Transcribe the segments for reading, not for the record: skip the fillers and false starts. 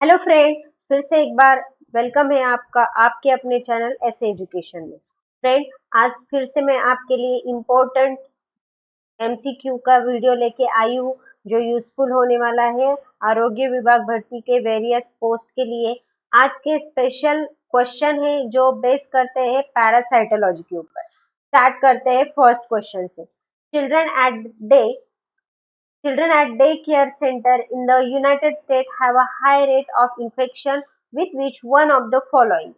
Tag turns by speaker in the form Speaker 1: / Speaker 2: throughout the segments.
Speaker 1: Hello friend, फिर से एक बार वेलकम है आपका आपके अपने चैनल ऐसे एजुकेशन में। फ्रेंड, आज फिर से मैं आपके लिए इम्पोर्टेंट एमसीक्यू का वीडियो लेके आई हूँ जो यूजफुल होने वाला है आरोग्य विभाग भर्ती के वेरियस पोस्ट के लिए। आज के स्पेशल क्वेश्चन है जो बेस करते हैं पैरासाइटोलॉजी के ऊपर। स्टार्ट करते हैं फर्स्ट क्वेश्चन से। Children eight day Children at daycare center in the United States have a high rate of infection with which one of the following.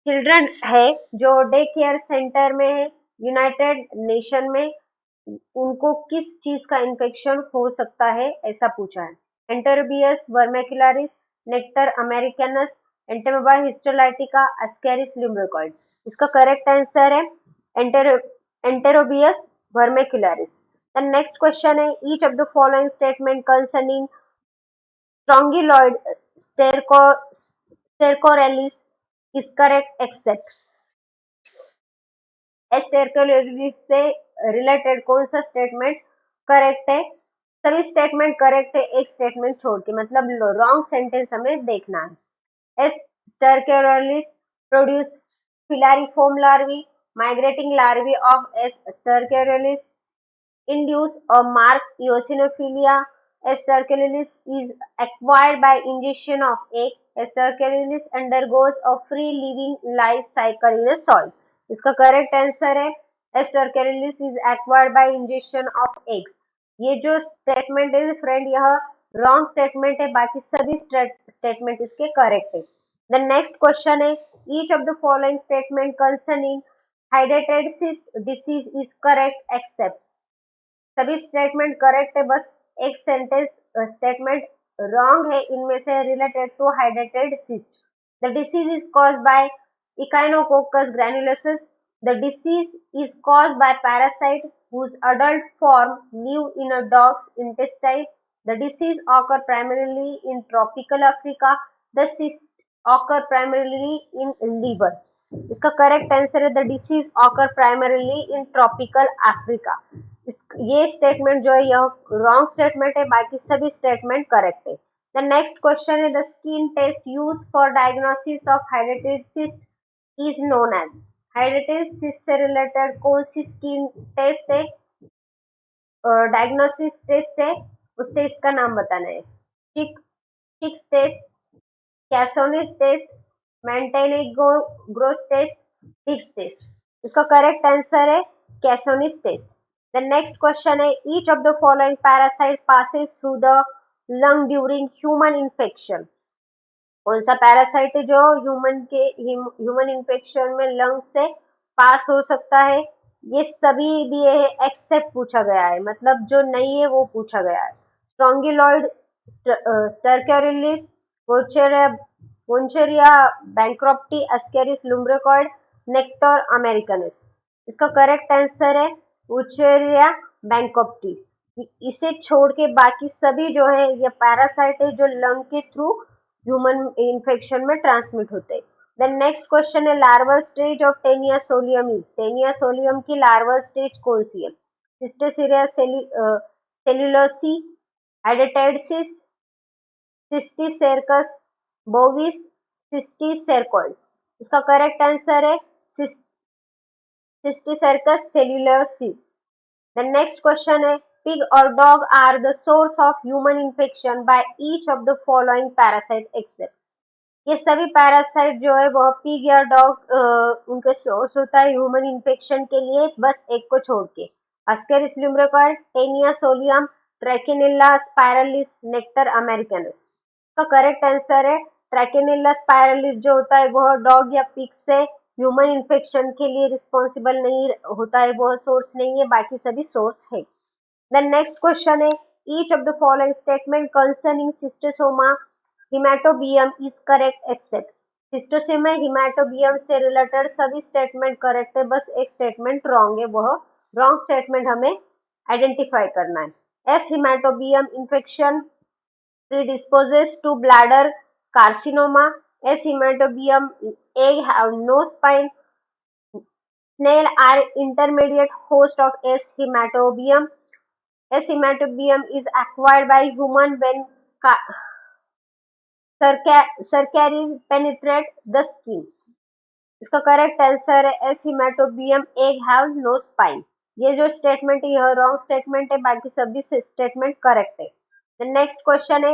Speaker 1: Children है जो डे केयर सेंटर में है United nation में, उनको किस चीज का इन्फेक्शन हो सकता है ऐसा पूछा है। एंटेरोबियस वर्मेक्युलरिस, नेक्टर अमेरिकनस, एंटेमोबा हिस्टोलाइटिका, अस्केरिस लिम्ब्रिकॉइड। इसका करेक्ट आंसर है एंटेरोबियस वर्मेक्युलरिस। The next question is each of the following statement concerning strongyloid stercorellis is correct except stercorellis से रिलेटेड कौन सा स्टेटमेंट करेक्ट है? सभी स्टेटमेंट करेक्ट है, एक स्टेटमेंट छोड़ के, मतलब रॉन्ग सेंटेंस हमें देखना है। S stercorellis produce filariform larvae, migrating larvae of S. stercorellis induce a marked eosinophilia. Estercolis is acquired by ingestion of egg. Estercolis undergoes a free living life cycle in a soil. इसका correct answer है Ascaris is acquired by injection of eggs. ये जो statement है friend, यह wrong statement है, बाकी सभी statement इसके करेक्ट है। द नेक्स्ट क्वेश्चन है each of the following statement concerning hydrated cyst disease is correct except. सभी स्टेटमेंट करेक्ट है, बस एक सेंटेंस स्टेटमेंट रॉन्ग है इनमें से related to hydrated cyst. The disease is caused by echinococcus granulosis. The disease is caused by parasite whose adult form live in a dog's intestine. The disease occur primarily in tropical Africa. The cyst occur primarily in liver. इसका correct answer है the disease occur primarily in tropical Africa. ये statement जो है यह wrong statement है, बाकी सभी statement correct है। द नेक्स्ट क्वेश्चन है the skin test use for diagnosis of hydrated cyst is known as. Hydrated cyst से रिलेटेड कौन सी स्किन टेस्ट है, डायग्नोसिस टेस्ट है, उस टेस्ट का नाम बताना है। Schick's test, Casoni's test, Montenegro growth test, Dick's test. इसका करेक्ट आंसर है कैसोनिस टेस्ट। द नेक्स्ट क्वेश्चन है each of the following parasite passes through the lung during human infection. कौन सा पैरासाइट है जो ह्यूमन इन्फेक्शन में लंग से पास हो सकता है? ये सभी दिए है एक्सेप्ट पूछा गया है, मतलब जो नहीं है वो पूछा गया है। स्ट्रोंगिलॉइड, स्टरकोरिलिस, वोंचेरिया बैंक्रॉप्टी, अस्केरिस लुम्ब्रिकॉइड, नेक्टर अमेरिकनस। इसका करेक्ट आंसर है वोंचेरिया बैंक्रॉप्टी। इसे छोड़ के बाकी सभी जो है ये पैरासाइट है जो लंग के थ्रू ह्यूमन इन्फेक्शन में ट्रांसमिट होते हैं। द नेक्स्ट क्वेश्चन है larval stage of Taenia solium is. Taenia solium की लार्वल स्टेज कौन सी है? सिस्टेसिरिया सेल्यूलोसी, हाइडेटाइडसिस, सिस्टिसेरकस बोविस, सिस्टिसेरकोइड। इसका करेक्ट आंसर है सिस्टिसेरकस सेल्यूलोसी। The next question है pig or dog are the source of human infection by each of the following parasite except। ये सभी parasite जो है वह पिग या डॉग उनके सोर्स होता है ह्यूमन इन्फेक्शन के लिए, बस एक को छोड़ के। अस्केरिस लुम्ब्रिकॉइड, टेनिया सोलियम, ट्रैकिनिल्ला स्पाइरलिस, नेक्टर अमेरिकनस। का करेक्ट आंसर है ट्रैकिनिल्ला स्पाइरलिस जो होता है वह डॉग या पिग से ह्यूमन इन्फेक्शन के लिए रिस्पॉन्सिबल नहीं होता है, वह सोर्स नहीं है, बाकी सभी सोर्स है। द नेक्स्ट क्वेश्चन है each of the following statement concerning schistosoma haematobium is correct except. Schistosoma haematobium से रिलेटेड सभी स्टेटमेंट करेक्ट है, बस एक स्टेटमेंट रॉन्ग है, वह रॉन्ग स्टेटमेंट हमें आइडेंटिफाई करना है। S haematobium infection predisposes to bladder carcinoma. As hematobium egg have no spine. Snail are intermediate host of S. hematobium. S. hematobium is acquired by human when cercariae penetrate the skin. इसका correct answer है S haematobium egg have no spine. ये जो statement है यह wrong statement है, बाकी सभी statement correct है। द नेक्स्ट क्वेश्चन है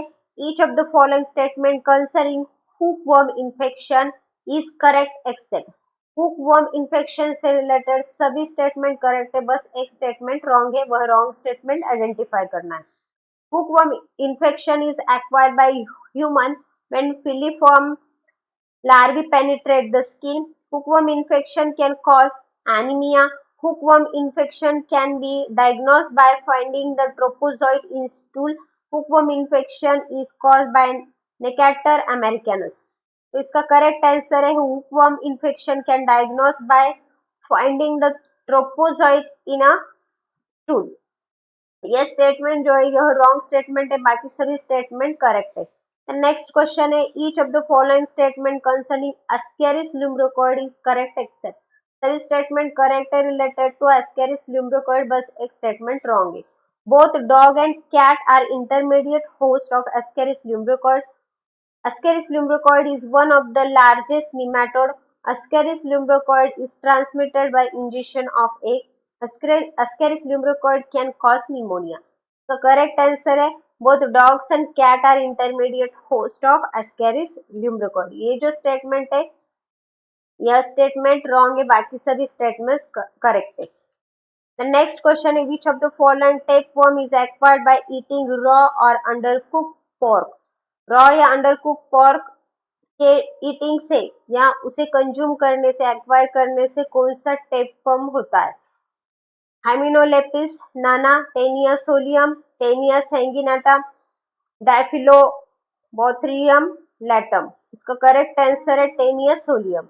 Speaker 1: each of the following statement concerning hookworm infection is correct except. Hookworm infection से रिलेटेड सभी स्टेटमेंट करेक्ट है, बस एक स्टेटमेंट रॉन्ग है, वह रॉन्ग स्टेटमेंट आइडेंटिफाई करना है। Hookworm infection is acquired by human when filiform larvae penetrate the skin. Hookworm infection can cause anemia. Hookworm infection can be diagnosed by finding the trophozoite in stool. Hookworm infection is caused by Necator americanus. तो इसका correct answer है hookworm infection can diagnose by finding the trophozoite in a stool. ये statement जो है यह wrong statement है, बाकी सभी स्टेटमेंट करेक्ट है। नेक्स्ट क्वेश्चन है each of the following statement concerning ascaris lumbricoid is correct except. सभी स्टेटमेंट करेक्ट है रिलेटेड टू एस्केरिस लुम्ब्रिकोइड, बस एक स्टेटमेंट रॉन्ग है। Both dog and cat are intermediate host of ascaris lumbricoid. Ascaris lumbricoid is one of the largest nematode. Ascaris lumbricoid is transmitted by ingestion of egg. Ascaris lumbricoid can cause pneumonia. The correct answer है both dogs and cat are intermediate host of Ascaris lumbricoid. ये जो statement है यह statement wrong है, बाकी सभी statements correct है। The next question is which of the following tapeworm is acquired by eating raw or undercooked pork? Raw या अंडरकुक pork के ईटिंग से या उसे कंज्यूम करने से एक्वायर करने से कौन सा टेपवर्म होता है? हाइमिनोलेपिस नाना, टेनिया सोलियम, टेनिया सैंगिनाटा, डाइफिलोबोथ्रियम लैटम। इसका करेक्ट आंसर है Taenia solium.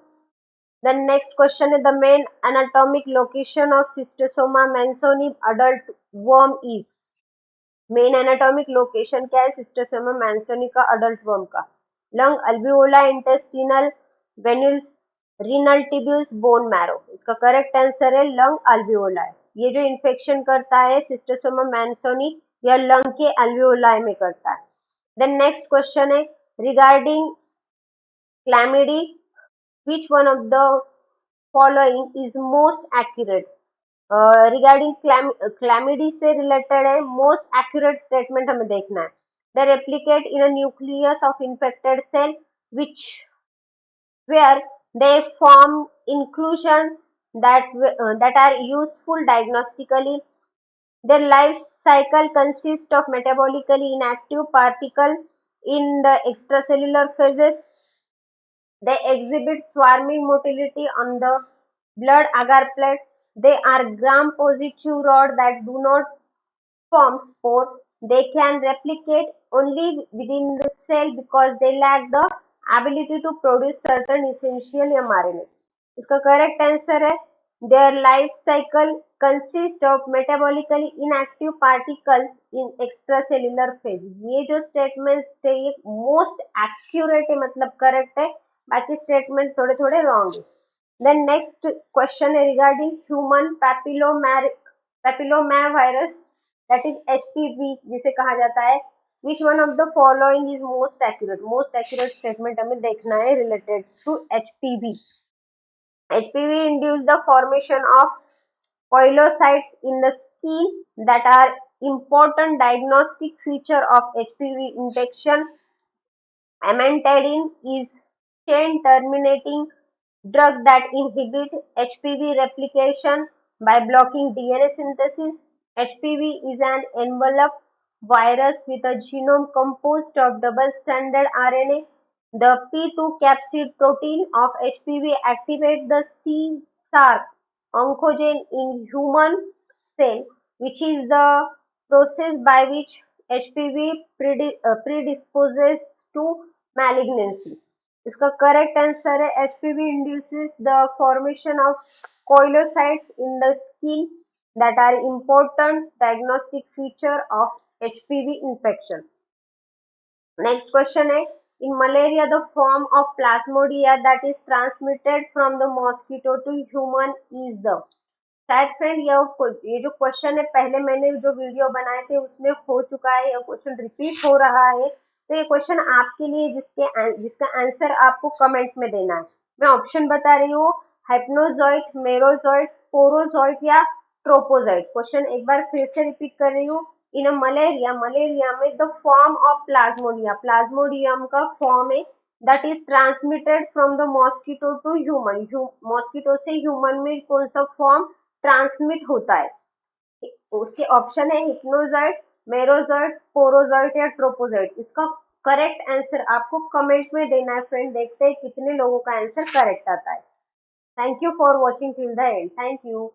Speaker 1: The next question is the main anatomic location of Schistosoma mansoni adult worm is। Main anatomic location क्या है सिस्टोसोमा मैंसोनी का अडल्ट वर्म का? Lung, alveola, intestinal venules, renal tubules, bone marrow. इसका correct answer है lung alveola है। ये जो infection करता है सिस्टोसोमा मैंसोनी यह लंग के अल्वियोला में करता है। देन नेक्स्ट क्वेश्चन है regarding chlamydia which one of the following is most accurate? Regarding chlamydia से रिलेटेड है, मोस्ट एक्यूरेट स्टेटमेंट हमें देखना है। The replicate in a nucleus of infected cell which where they form inclusion that are useful diagnostically. Their life cycle consists of metabolically inactive particle in the extracellular phases. They exhibit swarming motility on the blood agar plate. They are gram-positive rod that do not form spore. They can replicate only within the cell because they lack the ability to produce certain essential mRNA. इसका correct answer है their life cycle consists of metabolically inactive particles in extracellular phase. ये जो statement है ये most accurate है, मतलब correct है, बाकी स्टेटमेंट थोड़े थोड़े रॉन्ग है। देन नेक्स्ट क्वेश्चन है regarding human papilloma virus that is HPV जिसे कहा जाता है। Which one of the following is most accurate? Most accurate statement हमें देखना है related to HPV. HPV induce the formation of poilocytes in the skin that are important diagnostic feature of HPV infection. Amantadine is chain terminating drug that inhibit HPV replication by blocking DNA synthesis. HPV is an enveloped virus with a genome composed of double-stranded RNA. The P2 capsid protein of HPV activates the C-SARC oncogene in human cell, which is the process by which HPV predisposes to malignancy. इसका correct answer है HPV induces the formation of poilocytes in the skin that are important diagnostic feature of HPV infection. Next question है in malaria the form of plasmodia that is transmitted from the mosquito to human is the। शायद friend ये जो question है पहले मैंने जो video बनाए थे उसमें हो चुका है, यह क्वेश्चन रिपीट हो रहा है, तो ये क्वेश्चन आपके लिए जिसका आंसर आपको कमेंट में देना है। मैं ऑप्शन बता रही हूँ, हाइप्नोजॉइट, मेरोजॉइट, स्पोरोजॉइट या ट्रोपोजॉइट। क्वेश्चन एक बार फिर से रिपीट कर रही हूँ। इन मलेरिया, मलेरिया में the form of plasmodium, plasmodium का फॉर्म है that is transmitted from the mosquito to human. Mosquito से ह्यूमन में कौन सा फॉर्म ट्रांसमिट होता है? उसके ऑप्शन है हिप्नोजॉइट, मेरोजॉइट, स्पोरोजॉइट या ट्रोपोजॉइट। इसका करेक्ट आंसर आपको कमेंट में देना है फ्रेंड। देखते हैं कितने लोगों का आंसर करेक्ट आता है। Thank you for watching till the end. Thank you.